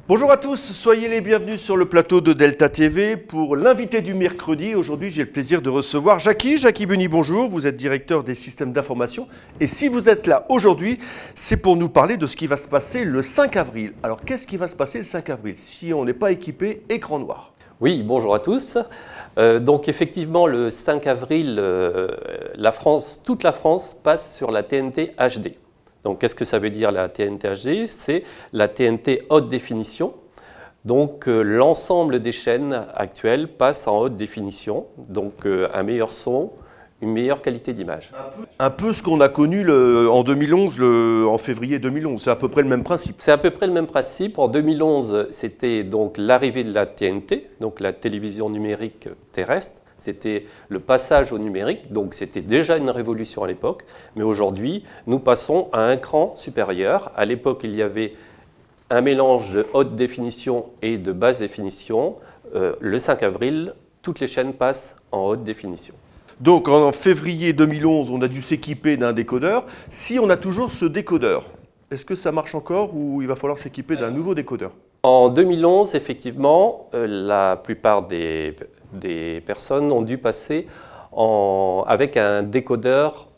Bonjour à tous, soyez les bienvenus sur le plateau de Delta TV pour l'invité du mercredi. Aujourd'hui, j'ai le plaisir de recevoir Jacky Buni, bonjour. Vous êtes directeur des systèmes d'information. Et si vous êtes là aujourd'hui, c'est pour nous parler de ce qui va se passer le 5 avril. Alors, qu'est-ce qui va se passer le 5 avril si on n'est pas équipé écran noir? Oui, bonjour à tous. Donc effectivement, le 5 avril, toute la France passe sur la TNT HD. Donc qu'est-ce que ça veut dire la TNT HD? C'est la TNT haute définition. Donc l'ensemble des chaînes actuelles passent en haute définition. Donc un meilleur son, une meilleure qualité d'image. Un peu ce qu'on a connu en 2011, en février 2011. C'est à peu près le même principe. C'est à peu près le même principe. En 2011, c'était donc l'arrivée de la TNT, donc la télévision numérique terrestre. C'était le passage au numérique, donc c'était déjà une révolution à l'époque. Mais aujourd'hui, nous passons à un cran supérieur. À l'époque, il y avait un mélange de haute définition et de basse définition. Le 5 avril, toutes les chaînes passent en haute définition. Donc en février 2011, on a dû s'équiper d'un décodeur. Si on a toujours ce décodeur, est-ce que ça marche encore ou il va falloir s'équiper d'un nouveau décodeur? En 2011, effectivement, la plupart des personnes ont dû passer avec un décodeur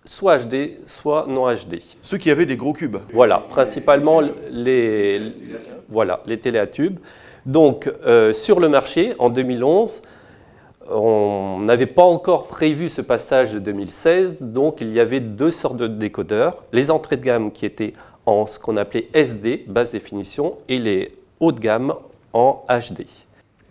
soit HD, soit non HD. Ceux qui avaient des gros cubes. Voilà, principalement les télé à tubes. Donc, sur le marché, en 2011, on n'avait pas encore prévu ce passage de 2016, donc il y avait deux sortes de décodeurs. Les entrées de gamme qui étaient en ce qu'on appelait SD, basse définition, et les hauts de gamme en HD.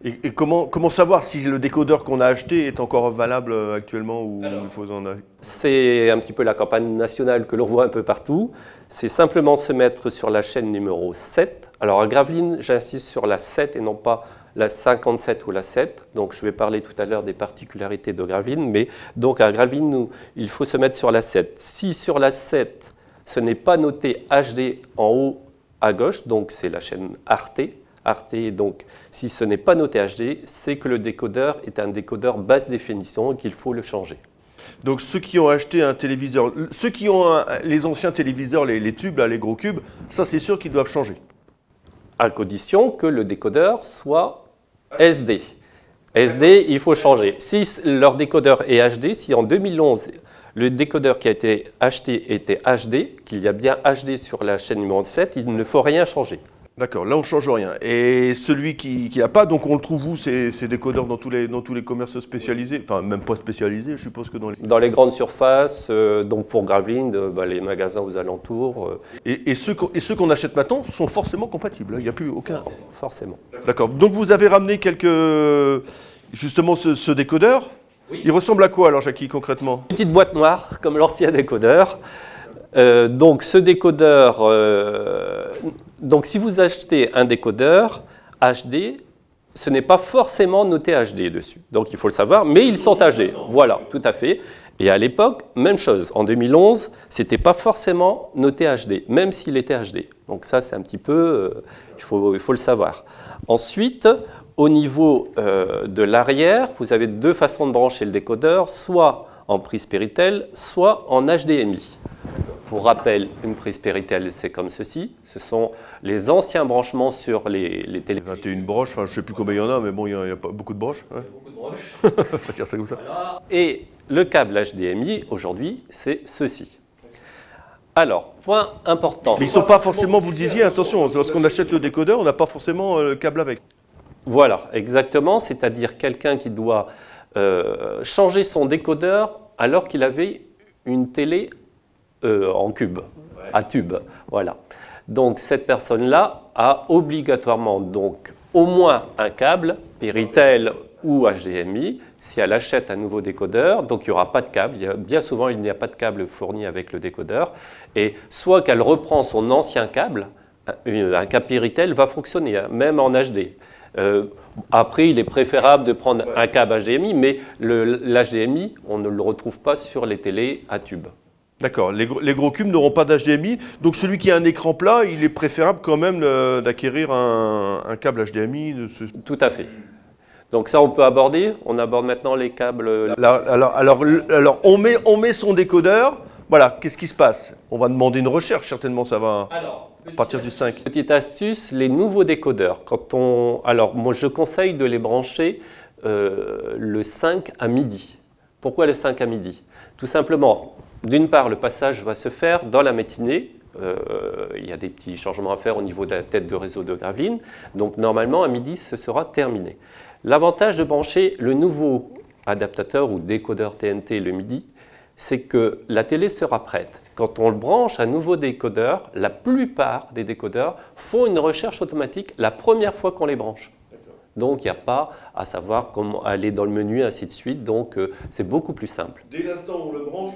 Et comment savoir si le décodeur qu'on a acheté est encore valable actuellement ou il faut en acheter? C'est un petit peu la campagne nationale que l'on voit un peu partout. C'est simplement se mettre sur la chaîne numéro 7. Alors à Gravelines, j'insiste sur la 7 et non pas la 57 ou la 7. Donc je vais parler tout à l'heure des particularités de Gravelines. Mais donc à Gravelines, il faut se mettre sur la 7. Si sur la 7, ce n'est pas noté HD en haut à gauche, donc c'est la chaîne Arte. Donc, si ce n'est pas noté HD, c'est que le décodeur est un décodeur basse définition et qu'il faut le changer. Donc, ceux qui ont acheté un téléviseur, ceux qui ont les anciens téléviseurs, les tubes, là, les gros cubes, ça c'est sûr qu'ils doivent changer. À condition que le décodeur soit SD. SD, il faut changer. Si leur décodeur est HD, si en 2011, le décodeur qui a été acheté était HD, qu'il y a bien HD sur la chaîne numéro 7, il ne faut rien changer. D'accord, là on ne change rien. Et celui qui n'a pas, donc on le trouve où ces décodeurs dans tous les commerces spécialisés? Enfin, même pas spécialisés, je suppose que dans les... Dans les grandes surfaces, donc pour Gravelines, les magasins aux alentours. Et ceux qu'on achète maintenant sont forcément compatibles, il n'y a plus aucun... Forcément. D'accord, donc vous avez ramené justement ce décodeur. Oui. Il ressemble à quoi alors, Jacky, concrètement? Une petite boîte noire, comme l'ancien décodeur. Donc ce décodeur, donc si vous achetez un décodeur HD, ce n'est pas forcément noté HD dessus. Donc il faut le savoir, mais ils sont HD. Voilà, tout à fait. Et à l'époque, même chose. En 2011, ce n'était pas forcément noté HD, même s'il était HD. Donc ça, c'est un petit peu, il faut le savoir. Ensuite, au niveau de l'arrière, vous avez deux façons de brancher le décodeur, soit en prise Péritel, soit en HDMI. Pour rappel, une prise Péritel, c'est comme ceci. Ce sont les anciens branchements sur les télé. 21 broches, enfin je ne sais plus combien il y en a, mais bon, il n'y a pas beaucoup de broches. Ouais. Beaucoup de broches. On va dire ça comme ça. Voilà. Et le câble HDMI, aujourd'hui, c'est ceci. Alors, point important. Mais ils ne sont pas forcément, vous le disiez, attention, lorsqu'on achète le décodeur, on n'a pas forcément le câble avec. Voilà, exactement. C'est-à-dire quelqu'un qui doit changer son décodeur alors qu'il avait une télé en cube, à tube, voilà. Donc cette personne-là a obligatoirement donc au moins un câble Péritel ou HDMI si elle achète un nouveau décodeur. Donc il n'y aura pas de câble. Bien souvent il n'y a pas de câble fourni avec le décodeur. Et soit qu'elle reprend son ancien câble, un câble Péritel va fonctionner même en HD. Après, il est préférable de prendre un câble HDMI, mais l'HDMI, on ne le retrouve pas sur les télés à tube. D'accord, les gros cubes n'auront pas d'HDMI, donc celui qui a un écran plat, il est préférable quand même d'acquérir un câble HDMI. Tout à fait. Donc ça, on peut aborder. On aborde maintenant les câbles. Alors on met son décodeur. Voilà, qu'est-ce qui se passe? On va demander une recherche, certainement, ça va... Alors, à partir du 5. Petite astuce, les nouveaux décodeurs, alors moi je conseille de les brancher le 5 à midi. Pourquoi le 5 à midi? Tout simplement, d'une part, le passage va se faire dans la matinée. Il y a des petits changements à faire au niveau de la tête de réseau de Gravelines. Donc normalement, à midi, ce sera terminé. L'avantage de brancher le nouveau adaptateur ou décodeur TNT le midi, c'est que la télé sera prête. Quand on le branche un nouveau décodeur, la plupart des décodeurs font une recherche automatique la première fois qu'on les branche. Donc, il n'y a pas à savoir comment aller dans le menu, ainsi de suite. Donc, c'est beaucoup plus simple. Dès l'instant où on le branche,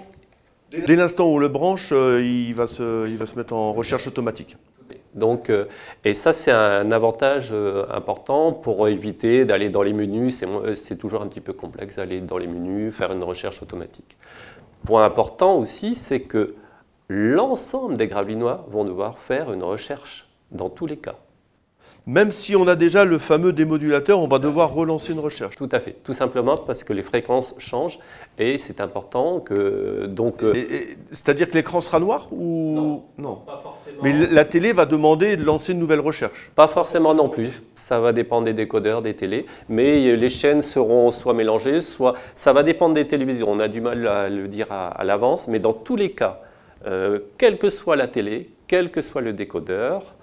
dès l'instant où on le branche, il va se mettre en recherche automatique. Donc, et ça, c'est un avantage important pour éviter d'aller dans les menus. C'est toujours un petit peu complexe d'aller dans les menus, faire une recherche automatique. Point important aussi, c'est que l'ensemble des Gravelinois vont devoir faire une recherche dans tous les cas. Même si on a déjà le fameux démodulateur, on va devoir relancer une recherche. Tout à fait, tout simplement parce que les fréquences changent et c'est important que… C'est-à-dire que l'écran sera noir ou… Non, pas forcément. Mais la télé va demander de lancer une nouvelle recherche. Pas forcément non plus, ça va dépendre des décodeurs, des télés, mais les chaînes seront soit mélangées, soit… Ça va dépendre des télévisions, on a du mal à le dire à l'avance, mais dans tous les cas, quelle que soit la télé, quel que soit le décodeur,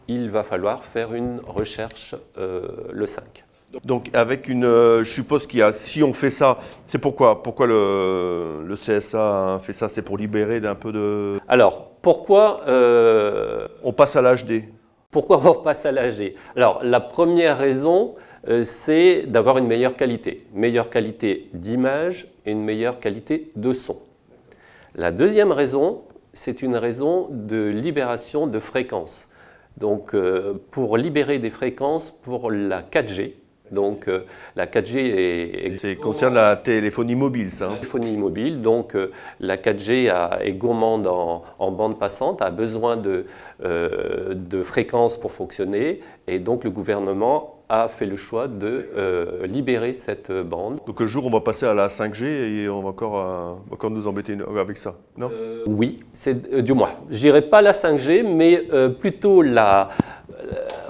il va falloir faire une recherche le 5. Donc avec je suppose qu'il y a, si on fait ça, c'est pourquoi le CSA fait ça, c'est pour libérer d'un peu de… Alors, pourquoi… on passe à l'HD. Pourquoi on passe à l'HD? Alors, la première raison, c'est d'avoir une meilleure qualité d'image et une meilleure qualité de son. La deuxième raison, c'est une raison de libération de fréquences. Donc, pour libérer des fréquences pour la 4G, donc la 4G Ça concerne la téléphonie mobile, ça. La téléphonie mobile, donc la 4G est gourmande en bande passante, a besoin de fréquences pour fonctionner, et donc le gouvernement a fait le choix de libérer cette bande. Donc le jour où on va passer à la 5G et on va encore nous embêter avec ça, non? Oui, c'est du moins. Je dirais pas la 5G, mais plutôt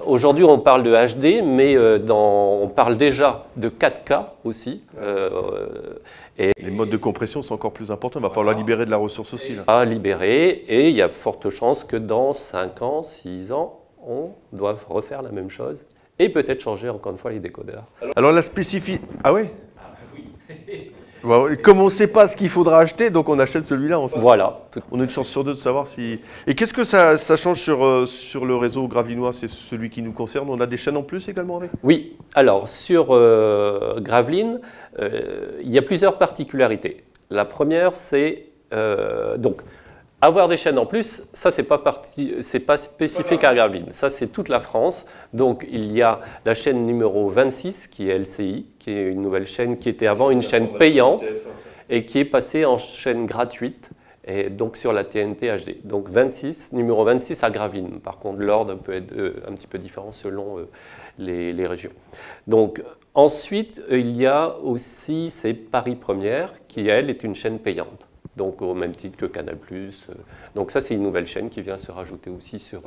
aujourd'hui, on parle de HD, mais on parle déjà de 4K aussi. Les modes de compression sont encore plus importants. Il va falloir libérer de la ressource aussi. Là. À libérer, et il y a forte chance que dans 5 ans, 6 ans, on doive refaire la même chose et peut-être changer encore une fois les décodeurs. Alors la spécificité… Ah oui? Comme on ne sait pas ce qu'il faudra acheter, donc on achète celui-là. Voilà. On a une chance sur deux de savoir si… Et qu'est-ce que ça change sur le réseau Gravelinois? C'est celui qui nous concerne. On a des chaînes en plus également avec? Oui. Alors, sur Gravelines, il y a plusieurs particularités. La première, c'est… donc, avoir des chaînes en plus, ça, c'est pas spécifique à Gravelines. Ça, c'est toute la France. Donc, il y a la chaîne numéro 26, qui est LCI, qui est une nouvelle chaîne qui était avant une chaîne payante et qui est passée en chaîne gratuite, et donc sur la TNT HD. Donc, numéro 26 à Gravelines. Par contre, l'ordre peut être un petit peu différent selon les régions. Donc, ensuite, il y a aussi c'est Paris Première, qui, elle, est une chaîne payante. Donc au même titre que Canal+. Donc ça, c'est une nouvelle chaîne qui vient se rajouter aussi sur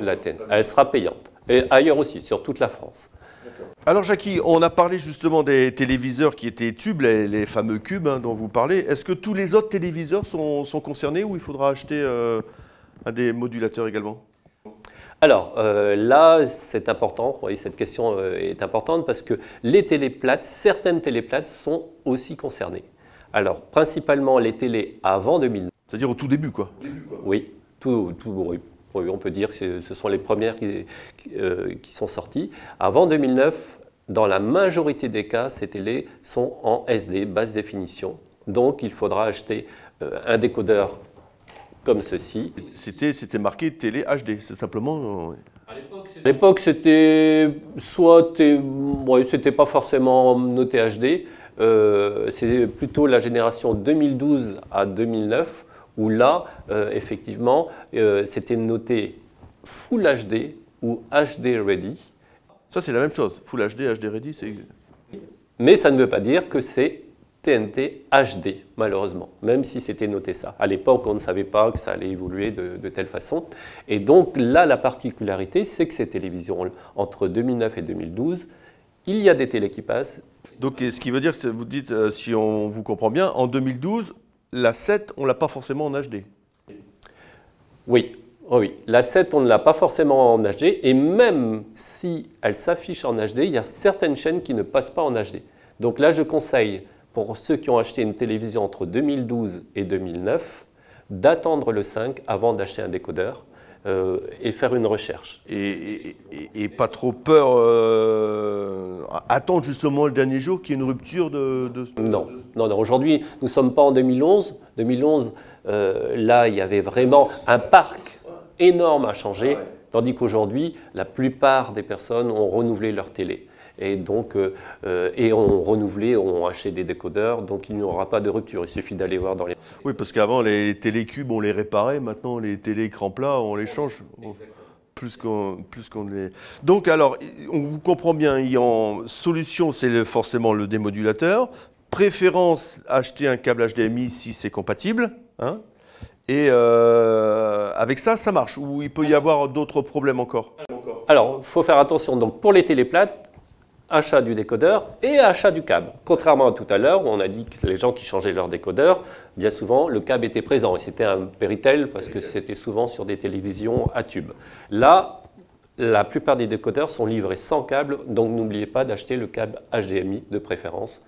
la TNT. Elle sera payante. Et ailleurs aussi, sur toute la France. Alors Jackie, on a parlé justement des téléviseurs qui étaient tubes, les fameux cubes dont vous parlez. Est-ce que tous les autres téléviseurs sont concernés ou il faudra acheter un des modulateurs également? Alors là, c'est important. Vous voyez, cette question est importante parce que les téléplates, certaines téléplates sont aussi concernées. Alors, principalement les télés avant 2009. C'est-à-dire au tout début, quoi. Oui, oui, on peut dire que ce sont les premières qui sont sorties. Avant 2009, dans la majorité des cas, ces télés sont en SD, basse définition. Donc, il faudra acheter un décodeur comme ceci. C'était marqué télé HD, c'est simplement… À l'époque, c'était c'était pas forcément noté HD. C'est plutôt la génération 2012 à 2009 où là, effectivement, c'était noté Full HD ou HD Ready. Ça, c'est la même chose. Full HD, HD Ready, c'est… Mais ça ne veut pas dire que c'est TNT HD, malheureusement, même si c'était noté ça. À l'époque, on ne savait pas que ça allait évoluer de telle façon. Et donc là, la particularité, c'est que ces télévisions, entre 2009 et 2012, il y a des télés qui passent. Donc, ce qui veut dire que vous dites, si on vous comprend bien, en 2012, la 7, on ne l'a pas forcément en HD. Oui, oui. La 7, on ne l'a pas forcément en HD. Et même si elle s'affiche en HD, il y a certaines chaînes qui ne passent pas en HD. Donc là, je conseille, pour ceux qui ont acheté une télévision entre 2012 et 2009, d'attendre le 5 avant d'acheter un décodeur et faire une recherche. Et pas trop peur, attendre justement le dernier jour qu'il y ait une rupture de... Non, non, non. Aujourd'hui, nous ne sommes pas en 2011. 2011, là, il y avait vraiment un parc énorme à changer, tandis qu'aujourd'hui, la plupart des personnes ont renouvelé leur télé. Et donc, ont renouvelé, ont acheté des décodeurs, donc il n'y aura pas de rupture. Il suffit d'aller voir dans les... Oui, parce qu'avant, les télécubes, on les réparait. Maintenant, les télé-écrans plats, on les change. Plus qu'on les... Donc, alors, on vous comprend bien, en solution, c'est forcément le démodulateur. Préférence, acheter un câble HDMI si c'est compatible. Hein, et avec ça, ça marche. Ou il peut y avoir d'autres problèmes encore? Alors, il faut faire attention. Donc, pour les téléplates, achat du décodeur et achat du câble. Contrairement à tout à l'heure où on a dit que les gens qui changeaient leur décodeur, bien souvent le câble était présent et c'était un Péritel parce que c'était souvent sur des télévisions à tube. Là, la plupart des décodeurs sont livrés sans câble, donc n'oubliez pas d'acheter le câble HDMI de préférence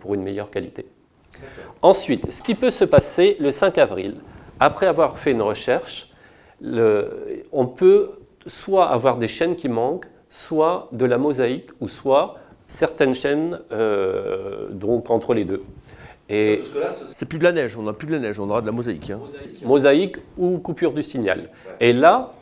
pour une meilleure qualité. Ensuite, ce qui peut se passer le 5 avril, après avoir fait une recherche, on peut soit avoir des chaînes qui manquent, soit de la mosaïque, ou soit certaines chaînes donc entre les deux. Et parce que là, c'est plus de la neige, on n'a plus de la neige, on aura de la mosaïque. Hein. Mosaïque ou coupure du signal. Ouais. Et là,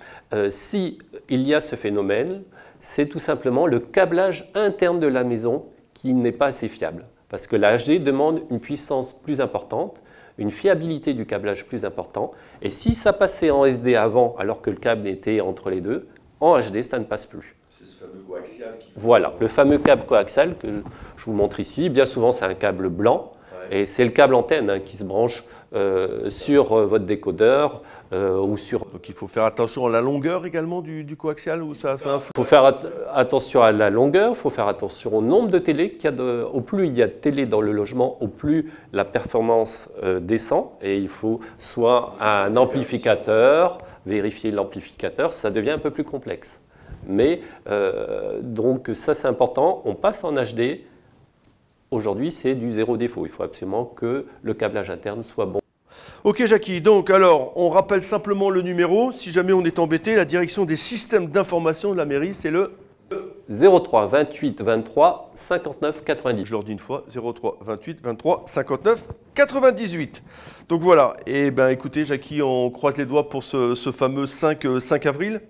si il y a ce phénomène, c'est tout simplement le câblage interne de la maison qui n'est pas assez fiable. Parce que la HD demande une puissance plus importante, une fiabilité du câblage plus importante. Et si ça passait en SD avant, alors que le câble était entre les deux, en HD, ça ne passe plus. C'est ce fameux coaxial qui... Voilà, le fameux câble coaxial que je vous montre ici. Bien souvent, c'est un câble blanc. Et c'est le câble antenne qui se branche sur votre décodeur ou sur... Donc il faut faire attention à la longueur également du coaxial ou ça influe? Il faut faire attention à la longueur, il faut faire attention au nombre de télé qu'il y a. Au plus il y a de télé dans le logement, au plus la performance descend. Et il faut soit un amplificateur, vérifier l'amplificateur, ça devient un peu plus complexe. Mais donc ça c'est important, on passe en HD. Aujourd'hui, c'est du zéro défaut. Il faut absolument que le câblage interne soit bon. Ok Jackie, donc alors, on rappelle simplement le numéro. Si jamais on est embêté, la direction des systèmes d'information de la mairie, c'est le 03 28 23 59 90. Je leur dis une fois, 03 28 23 59 98. Donc voilà, et ben écoutez Jackie, on croise les doigts pour ce fameux 5 avril.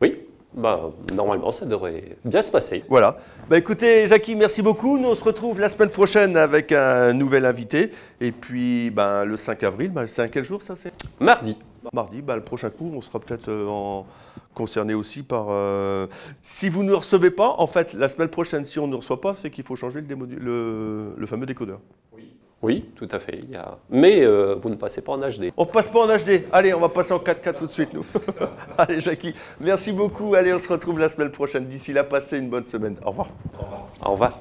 Oui. Ben, normalement, ça devrait bien se passer. Voilà. Ben, écoutez, Jackie, merci beaucoup. Nous, on se retrouve la semaine prochaine avec un nouvel invité. Et puis, ben, le 5 avril, ben, c'est à quel jour ça c'est? Mardi. Mardi, ben, le prochain coup, on sera peut-être concerné aussi par... Si vous ne recevez pas, en fait, la semaine prochaine, si on ne reçoit pas, c'est qu'il faut changer le fameux décodeur. Oui, tout à fait. Mais vous ne passez pas en HD. On ne passe pas en HD. Allez, on va passer en 4K tout de suite, nous. Allez, Jackie, merci beaucoup. Allez, on se retrouve la semaine prochaine. D'ici là, passez une bonne semaine. Au revoir. Au revoir.